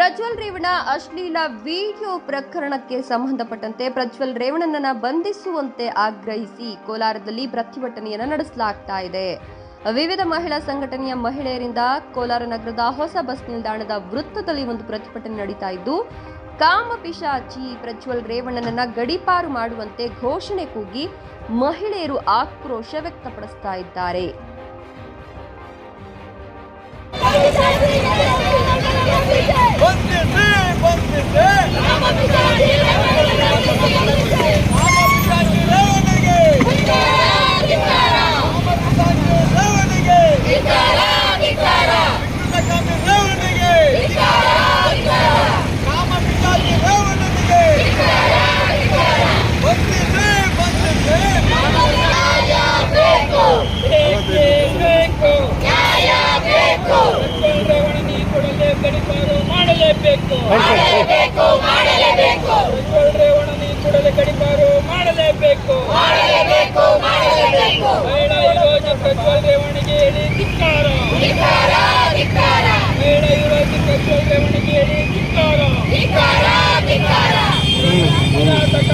ಪ್ರಜ್ವಲ್ ರೇವಣ್ಣ ಅಶ್ಲೀಲ ವಿಡಿಯೋ ಪ್ರಕರಣಕ್ಕೆ ಸಂಬಂಧಪಟ್ಟಂತೆ ಪ್ರಜ್ವಲ್ ರೇವಣ್ಣನನ್ನ ಬಂಧಿಸುವಂತೆ ಆಗ್ರಹಿಸಿ ಕೋಲಾರದಲ್ಲಿ ಪ್ರತಿಭಟನೆಯನ್ನು ನಡೆಸಲಾಗ್ತಾ ಇದೆ. ವಿವಿಧ ಮಹಿಳಾ ಸಂಘಟನೆಯ ಮಹಿಳೆಯರಿಂದ ಕೋಲಾರ ನಗರದ ಹೊಸ ಬಸ್ ನಿಲ್ದಾಣದ ವೃತ್ತದಲ್ಲಿ ಒಂದು ಪ್ರತಿಭಟನೆ ನಡೀತಾ ಇದ್ದು, ಕಾಮಪಿಶಾಚಿ ಪ್ರಜ್ವಲ್ ರೇವಣ್ಣನನ್ನ ಗಡೀಪಾರು ಮಾಡುವಂತೆ ಘೋಷಣೆ ಕೂಗಿ ಮಹಿಳೆಯರು ಆಕ್ರೋಶ ವ್ಯಕ್ತಪಡಿಸ್ತಾ ಇದ್ದಾರೆ.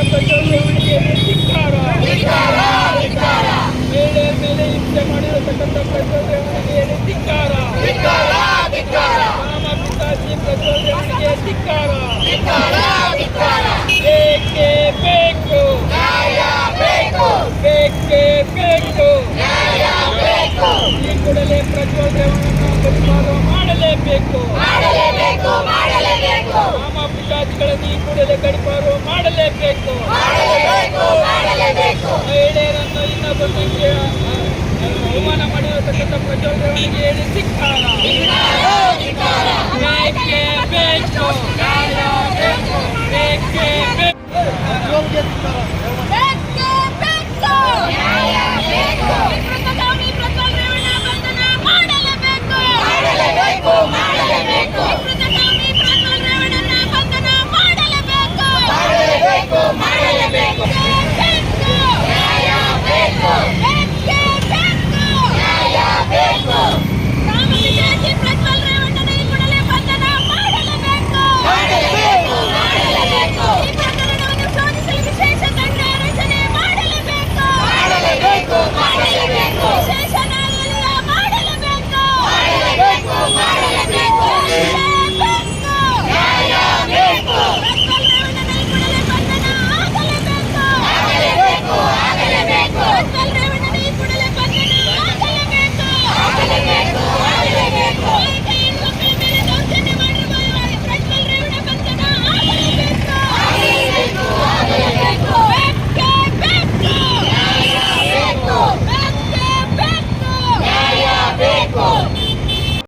ಪ್ರಜ್ವಲ್ ರೇವಣ್ಣಗೆ ಹೇಳಿ ಧಿಕ್ಕಾರ. ಮಹಿಳೆಯರ ಮೇಲೆ ಹಿಂಸೆ ಮಾಡಿರತಕ್ಕಂಥ ಪ್ರಜ್ವಲ್ ರೇವಣ್ಣಗೆ ಹೇಳಿ ಧಿಕ್ಕಾರ. ಕಾಮಪಿಶಾಚಿ ಪ್ರಜ್ವಲ್ ರೇವಣ್ಣಗೆ ಧಿಕ್ಕಾರ. ಬೇಕೇ ಬೇಕು, ಬೇಕೇ ಬೇಕು. ಈ ಕೂಡಲೇ ಪ್ರಜ್ವಲ್ ರೇವಣ್ಣನ ಗಡೀಪಾರು ಮಾಡಲೇಬೇಕು. ಕಾಮಪಿಶಾಚಿಗಳನ್ನು ಈ ಕೂಡಲೇ ಗಡೀಪಾರು ಮಾಡಲೇಬೇಕು. ಮಹಿಳೆಯರನ್ನು ಇನ್ನೊಬ್ಬರಿಗೆ ಅವಮಾನ ಮಾಡಿರತಕ್ಕಂಥ ಪ್ರಜ್ವಲ್ ರೇವಣ್ಣಗೆ ಹೇಳಿ ಧಿಕ್ಕಾರ. ಬೇಕೇ ಬೇಕು, ಬೇಕೇ ಬೇಕು.